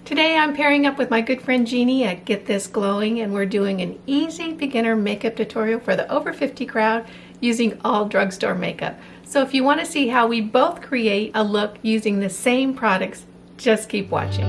Today I'm pairing up with my good friend Jeannie at Get This Glowing, and we're doing an easy beginner makeup tutorial for the over 50 crowd using all drugstore makeup. So if you want to see how we both create a look using the same products, just keep watching.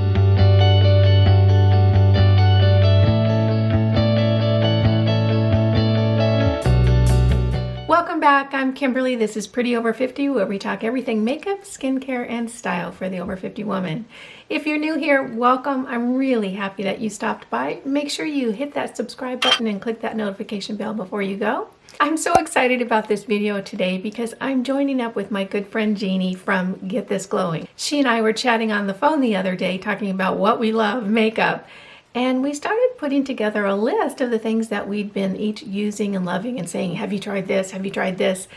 Welcome back. I'm Kimberly. This is Pretty Over 50, where we talk everything makeup, skincare, and style for the over 50 woman. If you're new here, welcome. I'm really happy that you stopped by. Make sure you hit that subscribe button and click that notification bell before you go. I'm so excited about this video today because I'm joining up with my good friend Jeannie from Get This Glowing. She and I were chatting on the phone the other day talking about what we love, makeup. And we started putting together a list of the things that we'd been each using and loving and saying, have you tried this? Have you tried this?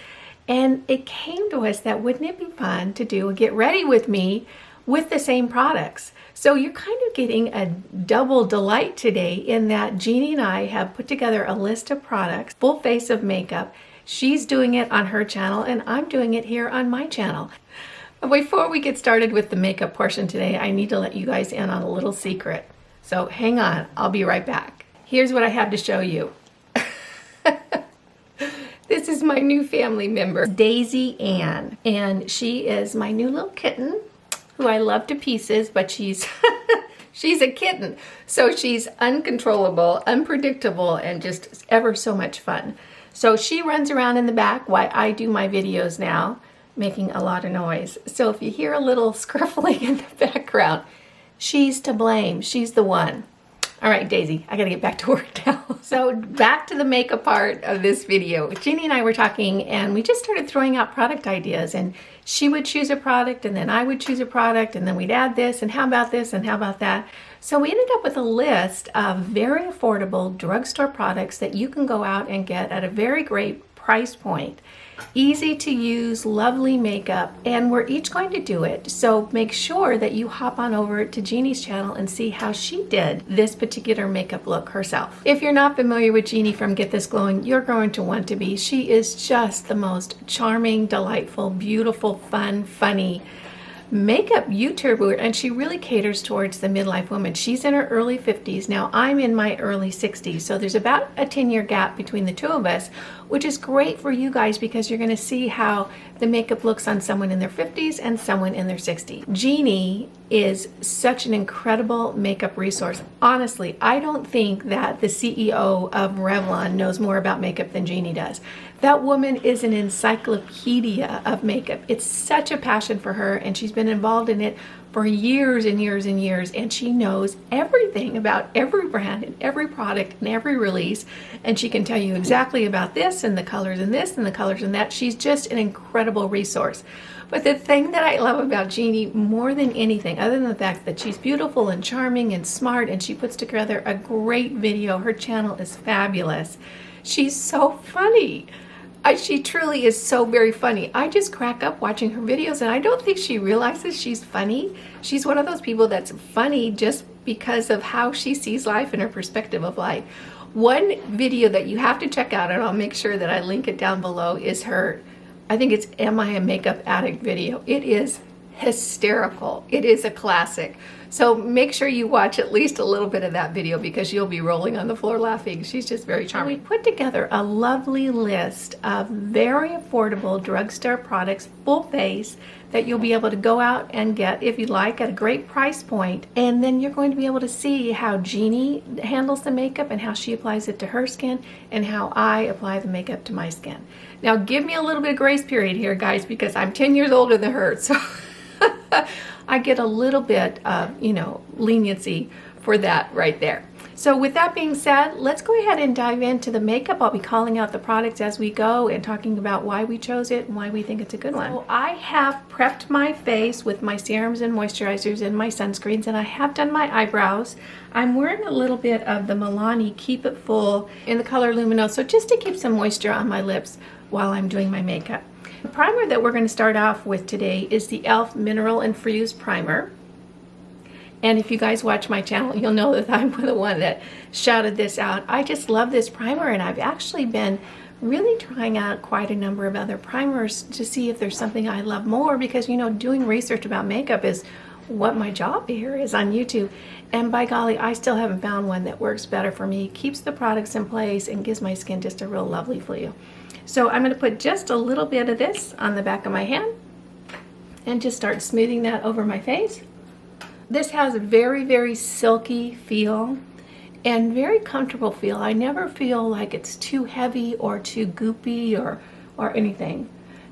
And it came to us that wouldn't it be fun to do a get ready with me with the same products? So you're kind of getting a double delight today in that Jeannie and I have put together a list of products, full face of makeup. She's doing it on her channel and I'm doing it here on my channel. Before we get started with the makeup portion today, I need to let you guys in on a little secret. So hang on, I'll be right back. Here's what I have to show you. This is my new family member, Daisy Ann, and she is my new little kitten who I love to pieces, but she's she's a kitten. So she's uncontrollable, unpredictable, and just ever so much fun. So she runs around in the back while I do my videos now, making a lot of noise. So if you hear a little scriffling in the background, she's to blame. She's the one. All right, Daisy, I gotta get back to work now. So back to the makeup part of this video. Jeannie and I were talking and we just started throwing out product ideas, and she would choose a product and then I would choose a product and then we'd add this and how about this and how about that. So we ended up with a list of very affordable drugstore products that you can go out and get at a very great price point. Easy to use, lovely makeup, and we're each going to do it. So make sure that you hop on over to Jeannie's channel and see how she did this particular makeup look herself. If you're not familiar with Jeannie from Get This Glowing, you're going to want to be. She is just the most charming, delightful, beautiful, fun, funny makeup YouTuber, and she really caters towards the midlife woman. She's in her early 50s. Now I'm in my early 60s, so there's about a 10-year gap between the two of us, which is great for you guys because you're going to see how the makeup looks on someone in their 50s and someone in their 60s. Jeannie is such an incredible makeup resource. Honestly, I don't think that the CEO of Revlon knows more about makeup than Jeannie does. That woman is an encyclopedia of makeup. It's such a passion for her, and she's been involved in it for years and years and years, and she knows everything about every brand and every product and every release, and she can tell you exactly about this and the colors and this and the colors and that. She's just an incredible resource. But the thing that I love about Jeannie more than anything, other than the fact that she's beautiful and charming and smart and she puts together a great video, her channel is fabulous. She's so funny. She truly is so very funny. I just crack up watching her videos, and I don't think she realizes she's funny. She's one of those people that's funny just because of how she sees life and her perspective of life. One video that you have to check out, and I'll make sure that I link it down below, is her, I think it's Am I a Makeup Addict video. It is hysterical. It is a classic. So make sure you watch at least a little bit of that video because you'll be rolling on the floor laughing. She's just very charming. We put together a lovely list of very affordable drugstore products, full face, that you'll be able to go out and get if you'd like at a great price point. And then you're going to be able to see how Jeannie handles the makeup and how she applies it to her skin and how I apply the makeup to my skin. Now give me a little bit of grace period here, guys, because I'm 10 years older than her. So I get a little bit of, leniency for that right there. So with that being said, let's go ahead and dive into the makeup. I'll be calling out the products as we go and talking about why we chose it and why we think it's a good one. So I have prepped my face with my serums and moisturizers and my sunscreens, and I have done my eyebrows. I'm wearing a little bit of the Milani Keep It Full in the color Luminoso just to keep some moisture on my lips while I'm doing my makeup. The primer that we're going to start off with today is the e.l.f. Mineral Infused Primer. And if you guys watch my channel, you'll know that I'm the one that shouted this out. I just love this primer, and I've actually been really trying out quite a number of other primers to see if there's something I love more because, doing research about makeup is what my job here is on YouTube. And by golly, I still haven't found one that works better for me, keeps the products in place, and gives my skin just a real lovely feel. So I'm going to put just a little bit of this on the back of my hand and just start smoothing that over my face. This has a very, very silky feel and very comfortable feel. I never feel like it's too heavy or too goopy or anything.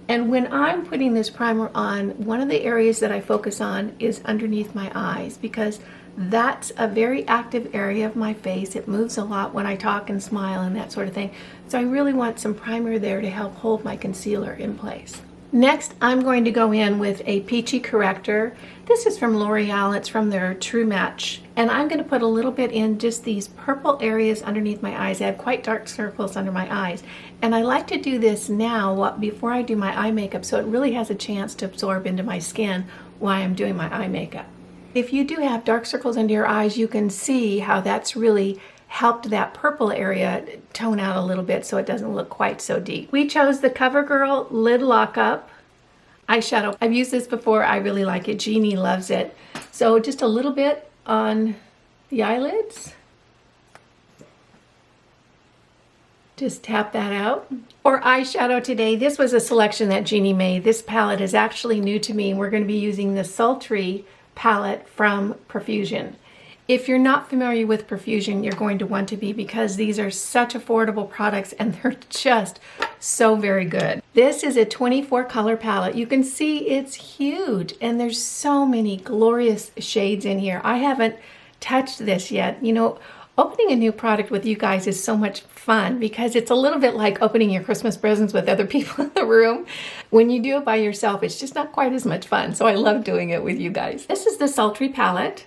And when I'm putting this primer on, one of the areas that I focus on is underneath my eyes, because that's a very active area of my face. It moves a lot when I talk and smile and that sort of thing. So I really want some primer there to help hold my concealer in place. Next, I'm going to go in with a peachy corrector. This is from L'Oreal. It's from their True Match. And I'm going to put a little bit in just these purple areas underneath my eyes. I have quite dark circles under my eyes. And I like to do this now before I do my eye makeup, so it really has a chance to absorb into my skin while I'm doing my eye makeup. If you do have dark circles under your eyes, you can see how that's really helped that purple area tone out a little bit so it doesn't look quite so deep. We chose the CoverGirl Lid Lockup eyeshadow. I've used this before. I really like it. Jeannie loves it. So just a little bit on the eyelids. Just tap that out. For eyeshadow today, this was a selection that Jeannie made. This palette is actually new to me. We're going to be using the Sultry palette from Profusion. If you're not familiar with Profusion, you're going to want to be, because these are such affordable products and they're just so very good. This is a 24 color palette. You can see it's huge and there's so many glorious shades in here. I haven't touched this yet. You know, opening a new product with you guys is so much fun because it's a little bit like opening your Christmas presents with other people in the room. When you do it by yourself, it's just not quite as much fun. So I love doing it with you guys. This is the Sultry palette.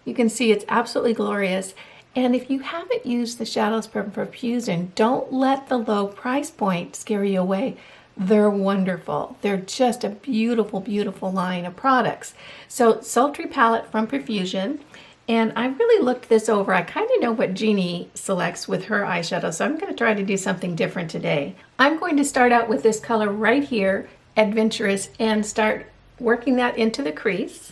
You can see it's absolutely glorious. And if you haven't used the shadows from Profusion, don't let the low price point scare you away. They're wonderful. They're just a beautiful, beautiful line of products. So Sultry palette from Profusion. And I really looked this over. I kind of know what Jeannie selects with her eyeshadow, so I'm going to try to do something different today. I'm going to start out with this color right here, Adventurous, and start working that into the crease.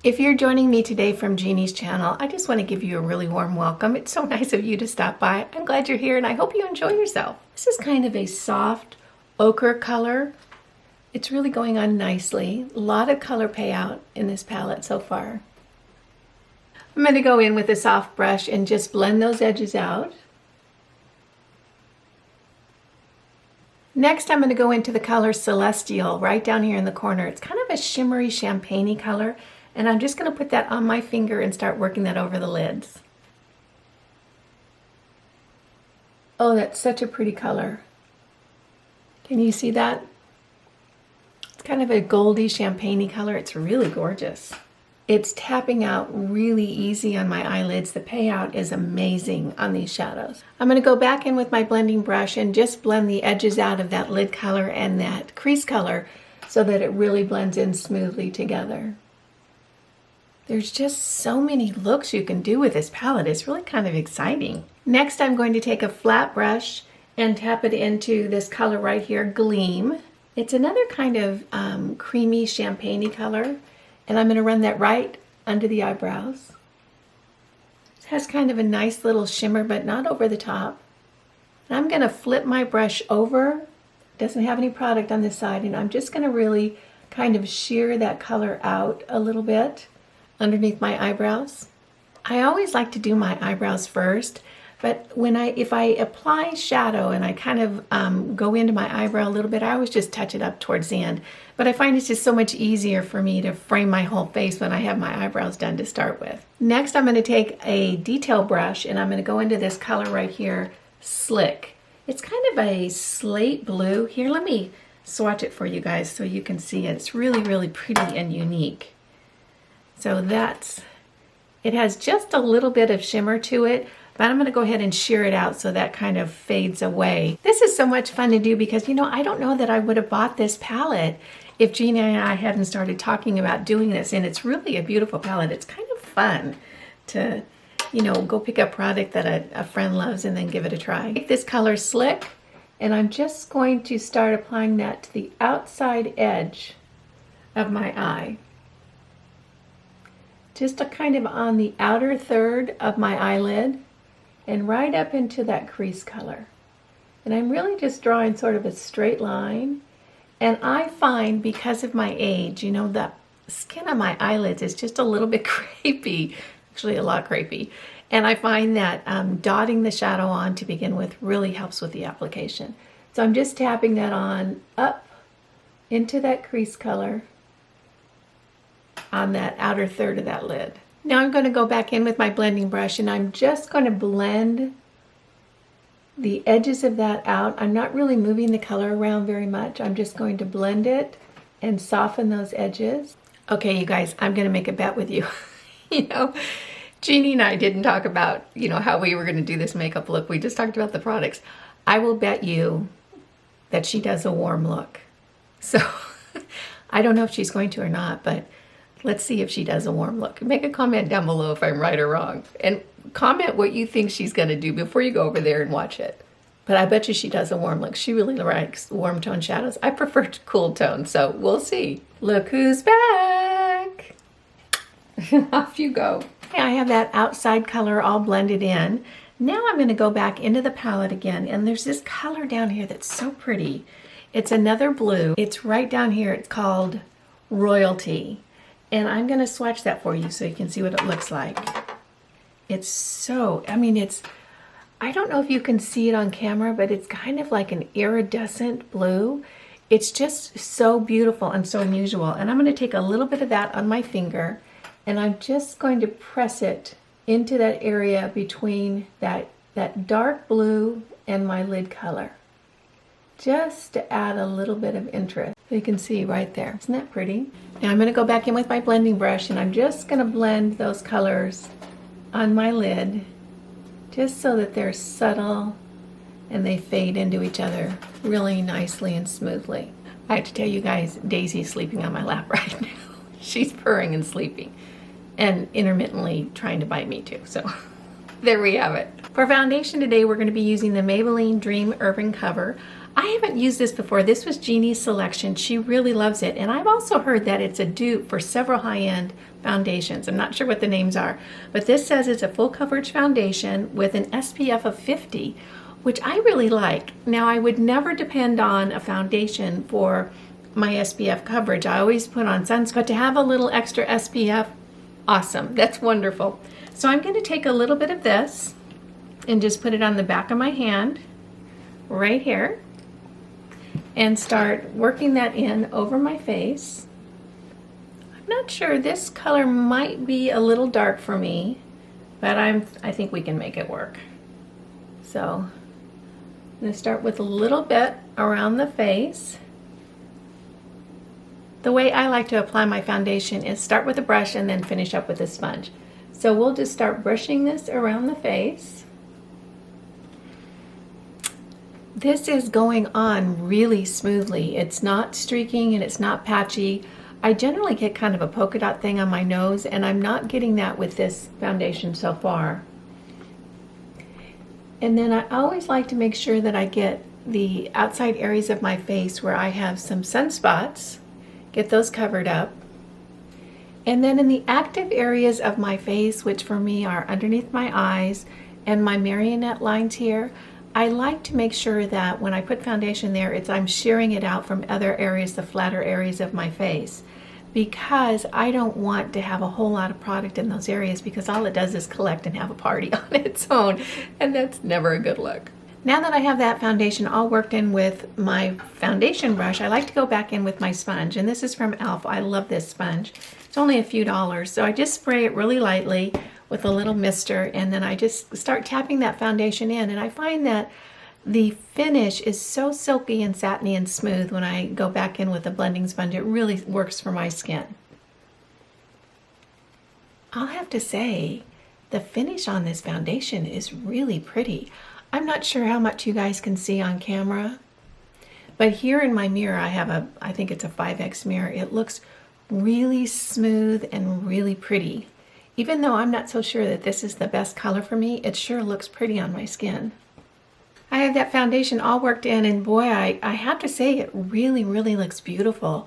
If you're joining me today from Jeannie's channel, I just want to give you a really warm welcome. It's so nice of you to stop by. I'm glad you're here and I hope you enjoy yourself. This is kind of a soft ochre color. It's really going on nicely. A lot of color payout in this palette so far. I'm going to go in with a soft brush and just blend those edges out. Next, I'm going to go into the color Celestial right down here in the corner. It's kind of a shimmery champagne-y color. And I'm just going to put that on my finger and start working that over the lids. Oh, that's such a pretty color. Can you see that? It's kind of a goldy champagne-y color. It's really gorgeous. It's tapping out really easy on my eyelids. The payout is amazing on these shadows. I'm going to go back in with my blending brush and just blend the edges out of that lid color and that crease color so that it really blends in smoothly together. There's just so many looks you can do with this palette. It's really kind of exciting. Next, I'm going to take a flat brush and tap it into this color right here, Gleam. It's another kind of creamy champagne-y color, and I'm going to run that right under the eyebrows. It has kind of a nice little shimmer, but not over the top. And I'm going to flip my brush over. It doesn't have any product on this side, and I'm just going to really kind of sheer that color out a little bit underneath my eyebrows. I always like to do my eyebrows first, but if I apply shadow and I kind of go into my eyebrow a little bit, I always just touch it up towards the end. But I find it's just so much easier for me to frame my whole face when I have my eyebrows done to start with. Next, I'm going to take a detail brush and I'm going to go into this color right here, Slick. It's kind of a slate blue. Here, let me swatch it for you guys so you can see it. It's really, really pretty and unique. So it has just a little bit of shimmer to it, but I'm going to go ahead and shear it out so that kind of fades away. This is so much fun to do because, you know, I don't know that I would have bought this palette if Jeannie and I hadn't started talking about doing this, and it's really a beautiful palette. It's kind of fun to, you know, go pick a product that a friend loves and then give it a try. Take this color Slick, and I'm just going to start applying that to the outside edge of my eye. Just a kind of on the outer third of my eyelid and right up into that crease color. And I'm really just drawing sort of a straight line. And I find because of my age, you know, the skin on my eyelids is just a little bit crepey, actually a lot crepey. And I find that dotting the shadow on to begin with really helps with the application. So I'm just tapping that on up into that crease color on that outer third of that lid. Now I'm going to go back in with my blending brush and I'm just going to blend the edges of that out. I'm not really moving the color around very much. I'm just going to blend it and soften those edges. Okay, you guys, I'm going to make a bet with you. You know, Jeannie and I didn't talk about, you know, how we were going to do this makeup look. We just talked about the products. I will bet you that she does a warm look. So I don't know if she's going to or not, but let's see if she does a warm look. Make a comment down below if I'm right or wrong. And comment what you think she's going to do before you go over there and watch it. But I bet you she does a warm look. She really likes warm tone shadows. I prefer cool tone, so we'll see. Look who's back. Off you go. Okay, I have that outside color all blended in. Now I'm going to go back into the palette again, and there's this color down here that's so pretty. It's another blue. It's right down here. It's called Royalty. And I'm going to swatch that for you so you can see what it looks like. It's so, I mean, I don't know if you can see it on camera, but it's kind of like an iridescent blue. It's just so beautiful and so unusual. And I'm going to take a little bit of that on my finger, and I'm just going to press it into that area between that dark blue and my lid color, just to add a little bit of interest. You can see right there. Isn't that pretty? Now I'm going to go back in with my blending brush and I'm just going to blend those colors on my lid just so that they're subtle and they fade into each other really nicely and smoothly. I have to tell you guys, Daisy's sleeping on my lap right now. She's purring and sleeping and intermittently trying to bite me too. So there we have it. For foundation today, we're going to be using the Maybelline Dream Urban Cover. I haven't used this before. This was Jeannie's selection. She really loves it. And I've also heard that it's a dupe for several high-end foundations. I'm not sure what the names are, but this says it's a full coverage foundation with an SPF of 50, which I really like. Now, I would never depend on a foundation for my SPF coverage. I always put on sunscreen, but to have a little extra SPF, awesome. That's wonderful. So I'm going to take a little bit of this and just put it on the back of my hand right here and start working that in over my face. I'm not sure, this color might be a little dark for me, but I think we can make it work. So I'm going to start with a little bit around the face. The way I like to apply my foundation is start with a brush and then finish up with a sponge. So we'll just start brushing this around the face. This is going on really smoothly. It's not streaking and it's not patchy. I generally get kind of a polka dot thing on my nose, and I'm not getting that with this foundation so far. And then I always like to make sure that I get the outside areas of my face where I have some sunspots, get those covered up. And then in the active areas of my face, which for me are underneath my eyes and my marionette lines here, I like to make sure that when I put foundation there, I'm shearing it out from other areas, the flatter areas of my face, because I don't want to have a whole lot of product in those areas, because all it does is collect and have a party on its own, and that's never a good look. Now that I have that foundation all worked in with my foundation brush, I like to go back in with my sponge, and this is from e.l.f. I love this sponge. It's only a few dollars, so I just spray it really lightly with a little mister, and then I just start tapping that foundation in, and I find that the finish is so silky and satiny and smooth when I go back in with a blending sponge. It really works for my skin. I'll have to say, the finish on this foundation is really pretty. I'm not sure how much you guys can see on camera, but here in my mirror, I think it's a 5X mirror. It looks really smooth and really pretty. Even though I'm not so sure that this is the best color for me, it sure looks pretty on my skin. I have that foundation all worked in, and boy, I have to say it really, really looks beautiful.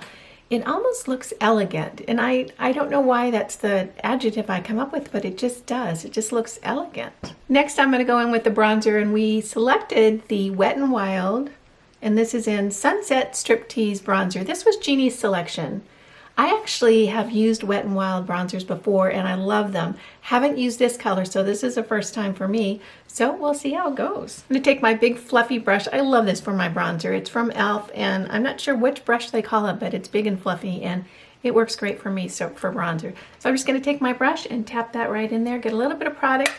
it almost looks elegant. And I don't know why that's the adjective I come up with, but it just does. It just looks elegant. Next, I'm going to go in with the bronzer, and we selected the Wet n Wild, and this is in Sunset Striptease Bronzer. This was Jeannie's selection. I actually have used Wet n Wild bronzers before, and I love them. Haven't used this color, so this is a first time for me. So we'll see how it goes. I'm gonna take my big fluffy brush. I love this for my bronzer. It's from e.l.f. and I'm not sure which brush they call it, but it's big and fluffy and it works great for me for bronzer. So I'm just gonna take my brush and tap that right in there, get a little bit of product,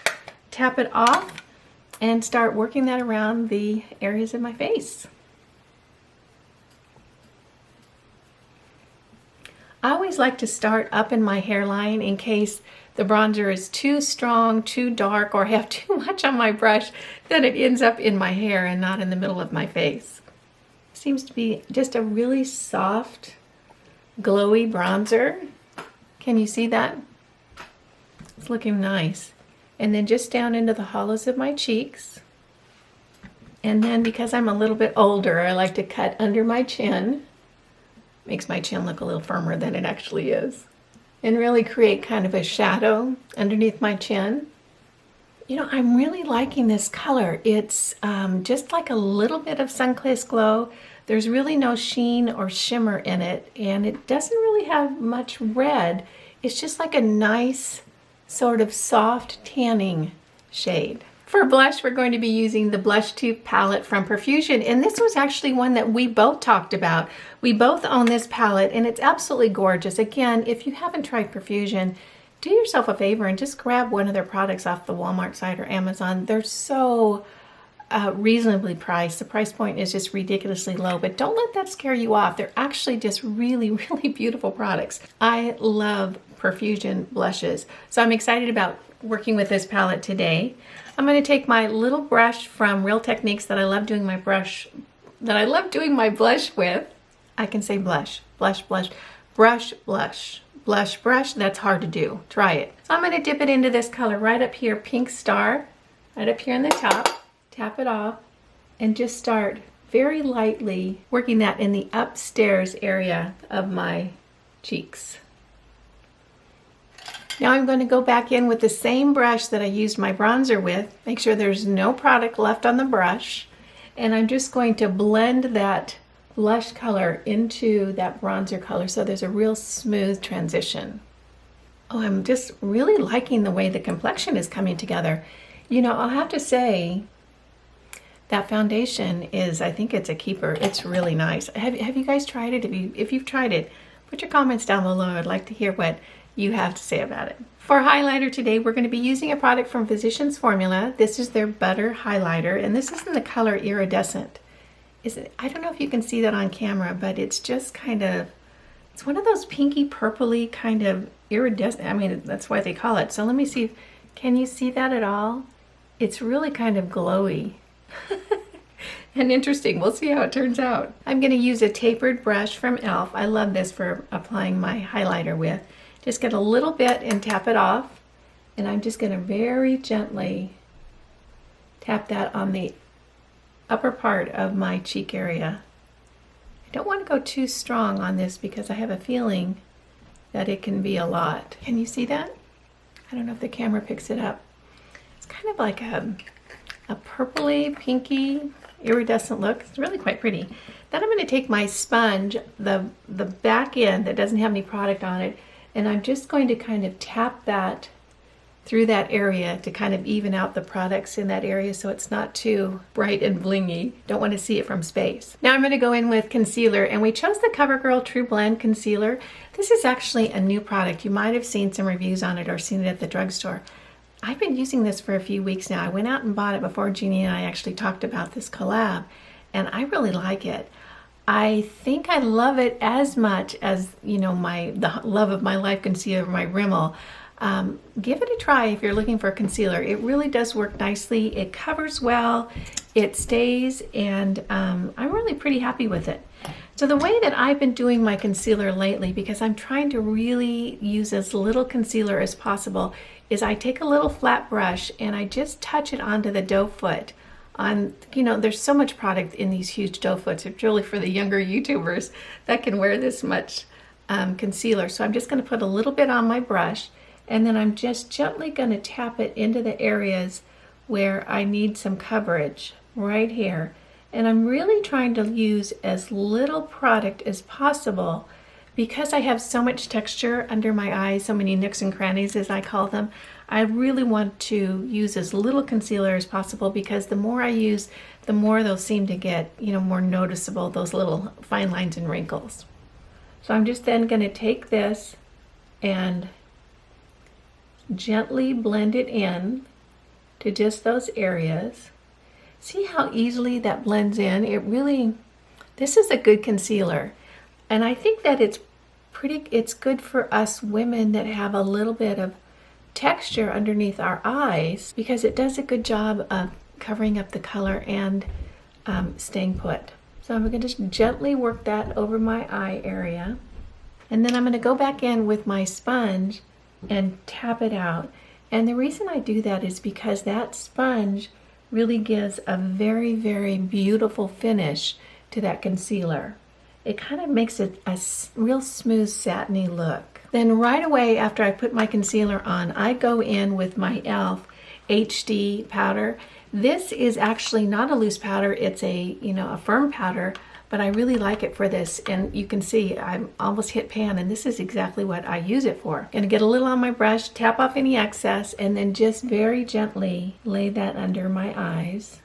tap it off, and start working that around the areas of my face. I always like to start up in my hairline in case the bronzer is too strong, too dark, or have too much on my brush, then it ends up in my hair and not in the middle of my face. Seems to be just a really soft, glowy bronzer. Can you see that? It's looking nice. And then just down into the hollows of my cheeks. And then because I'm a little bit older, I like to cut under my chin. Makes my chin look a little firmer than it actually is. And really create kind of a shadow underneath my chin. You know, I'm really liking this color. It's just like a little bit of sun-kissed glow. There's really no sheen or shimmer in it, and it doesn't really have much red. It's just like a nice sort of soft tanning shade. For blush, we're going to be using the Blush Tube palette from Profusion, and this was actually one that we both talked about. We both own this palette, and it's absolutely gorgeous. Again, if you haven't tried Profusion, do yourself a favor and just grab one of their products off the Walmart site or Amazon. They're so reasonably priced. The price point is just ridiculously low, but don't let that scare you off. They're actually just really, really beautiful products. I love Profusion blushes, so I'm excited about working with this palette today. I'm going to take my little brush from Real Techniques that I love doing my blush with. I can say blush, blush, blush, brush, blush, blush, brush. That's hard to do. Try it. So I'm going to dip it into this color right up here, Pink Star, right up here in the top. Tap it off and just start very lightly working that in the upstairs area of my cheeks. Now I'm going to go back in with the same brush that I used my bronzer with. Make sure there's no product left on the brush. And I'm just going to blend that blush color into that bronzer color so there's a real smooth transition. Oh, I'm just really liking the way the complexion is coming together. You know, I'll have to say that foundation is, I think it's a keeper. It's really nice. Have you guys tried it? If you've tried it, put your comments down below. I'd like to hear what you have to say about it. For highlighter today, we're going to be using a product from Physicians Formula. This is their Butter Highlighter, and this is in the color Iridescent. I don't know if you can see that on camera, but it's just kind of, it's one of those pinky purpley kind of iridescent. I mean, that's why they call it. So let me see, can you see that at all? It's really kind of glowy and interesting. We'll see how it turns out. I'm going to use a tapered brush from e.l.f. I love this for applying my highlighter with. Just get a little bit and tap it off, and I'm just going to very gently tap that on the upper part of my cheek area. I don't want to go too strong on this because I have a feeling that it can be a lot. Can you see that? I don't know if the camera picks it up. It's kind of like a purpley, pinky, iridescent look. It's really quite pretty. Then I'm going to take my sponge, the back end that doesn't have any product on it, and I'm just going to kind of tap that through that area to kind of even out the products in that area so it's not too bright and blingy. Don't want to see it from space. Now I'm going to go in with concealer, and we chose the CoverGirl True Blend Concealer. This is actually a new product. You might have seen some reviews on it or seen it at the drugstore. I've been using this for a few weeks now. I went out and bought it before Jeannie and I actually talked about this collab, and I really like it. I think I love it as much as, you know, the Love of My Life concealer, my Rimmel. Give it a try if you're looking for a concealer. It really does work nicely. It covers well, it stays, and I'm really pretty happy with it. So the way that I've been doing my concealer lately, because I'm trying to really use as little concealer as possible, is I take a little flat brush and I just touch it onto the doe foot. You know, there's so much product in these huge doe foots. It's really for the younger YouTubers that can wear this much concealer. So I'm just going to put a little bit on my brush, and then I'm just gently going to tap it into the areas where I need some coverage right here. And I'm really trying to use as little product as possible because I have so much texture under my eyes, so many nooks and crannies as I call them. I really want to use as little concealer as possible because the more I use, the more they'll seem to get, you know, more noticeable, those little fine lines and wrinkles. So I'm just then going to take this and gently blend it in to just those areas. See how easily that blends in? It really, this is a good concealer. And I think that it's good for us women that have a little bit of texture underneath our eyes because it does a good job of covering up the color and staying put. So I'm going to just gently work that over my eye area. And then I'm going to go back in with my sponge and tap it out. And the reason I do that is because that sponge really gives a very, very beautiful finish to that concealer. It kind of makes it a real smooth, satiny look. Then right away after I put my concealer on, I go in with my e.l.f. HD powder. This is actually not a loose powder, it's a, you know, a firm powder, but I really like it for this. And you can see I'm almost hit pan, and this is exactly what I use it for. Gonna get a little on my brush, tap off any excess, and then just very gently lay that under my eyes.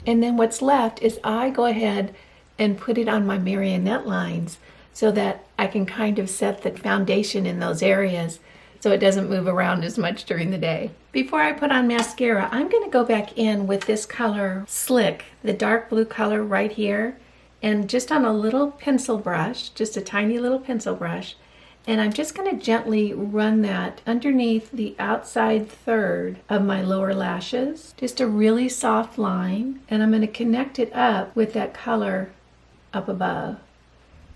And then what's left is I go ahead and put it on my marionette lines so that I can kind of set the foundation in those areas so it doesn't move around as much during the day. Before I put on mascara, I'm going to go back in with this color Slick, the dark blue color right here, and just on a little pencil brush, just a tiny little pencil brush, and I'm just going to gently run that underneath the outside third of my lower lashes, just a really soft line, and I'm going to connect it up with that color up above,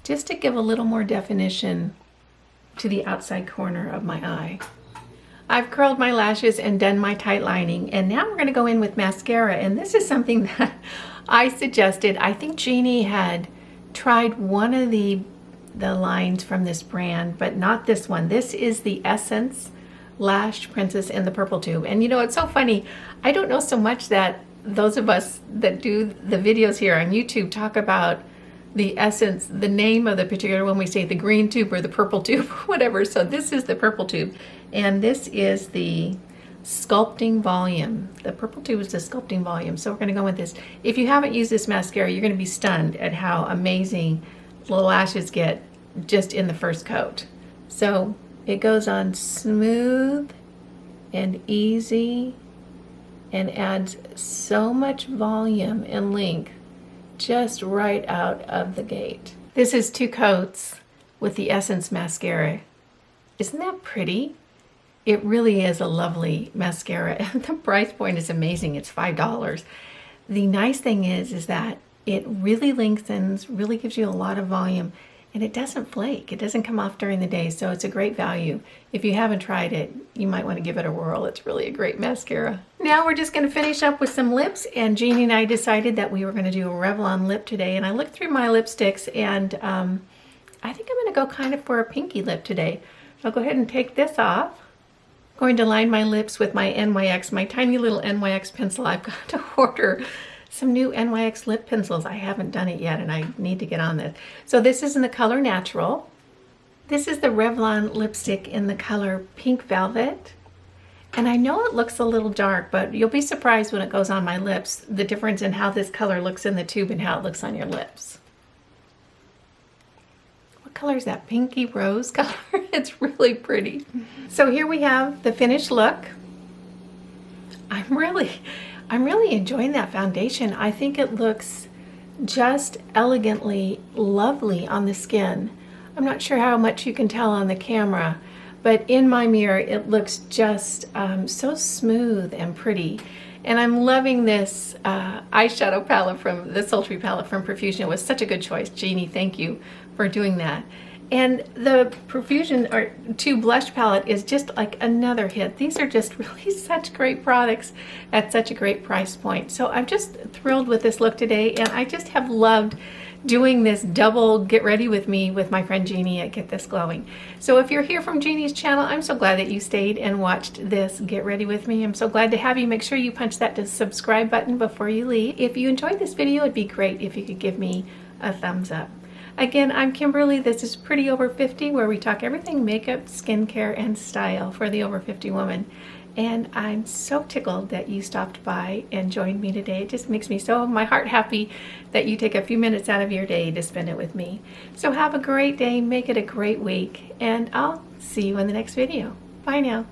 just to give a little more definition to the outside corner of my eye. I've curled my lashes and done my tight lining, and now we're going to go in with mascara, and this is something that I suggested. I think Jeannie had tried one of the lines from this brand, but not this one. This is the Essence Lash Princess in the purple tube. And you know, it's so funny, I don't know so much that those of us that do the videos here on YouTube talk about the Essence, the name of the particular one. We say the green tube or the purple tube, whatever. So this is the purple tube, and this is the sculpting volume. The purple tube is the sculpting volume. So we're going to go with this. If you haven't used this mascara, you're going to be stunned at how amazing the lashes get just in the first coat. So it goes on smooth and easy and adds so much volume and length just right out of the gate. This is 2 coats with the Essence mascara. Isn't that pretty? It really is a lovely mascara, and the price point is amazing. It's $5. The nice thing is that it really lengthens, really gives you a lot of volume, and it doesn't flake. It doesn't come off during the day, so it's a great value. If you haven't tried it, you might want to give it a whirl. It's really a great mascara. Now we're just going to finish up with some lips, and Jeannie and I decided that we were going to do a Revlon lip today, and I looked through my lipsticks, and I think I'm going to go kind of for a pinky lip today. So I'll go ahead and take this off. I'm going to line my lips with my NYX, my tiny little NYX pencil. I've got to order some new NYX lip pencils. I haven't done it yet, and I need to get on this. So this is in the color Natural. This is the Revlon lipstick in the color Pink Velvet. And I know it looks a little dark, but you'll be surprised when it goes on my lips, the difference in how this color looks in the tube and how it looks on your lips. What color is that? Pinky rose color? It's really pretty. So here we have the finished look. I'm really enjoying that foundation. I think it looks just elegantly lovely on the skin. I'm not sure how much you can tell on the camera, but in my mirror it looks just so smooth and pretty. And I'm loving this eyeshadow palette from the Sultry palette from Profusion. It was such a good choice. Jeannie, thank you for doing that. And the Profusion 2 blush palette is just like another hit. These are just really such great products at such a great price point. So I'm just thrilled with this look today, and I just have loved doing this double get ready with me with my friend Jeannie at Get This Glowing. So if you're here from Jeannie's channel, I'm so glad that you stayed and watched this get ready with me. I'm so glad to have you. Make sure you punch that subscribe button before you leave. If you enjoyed this video, it'd be great if you could give me a thumbs up. Again, I'm Kimberly. This is Pretty Over 50, where we talk everything makeup, skincare, and style for the over 50 woman. And I'm so tickled that you stopped by and joined me today. It just makes me so, my heart happy that you take a few minutes out of your day to spend it with me. So have a great day, make it a great week, and I'll see you in the next video. Bye now.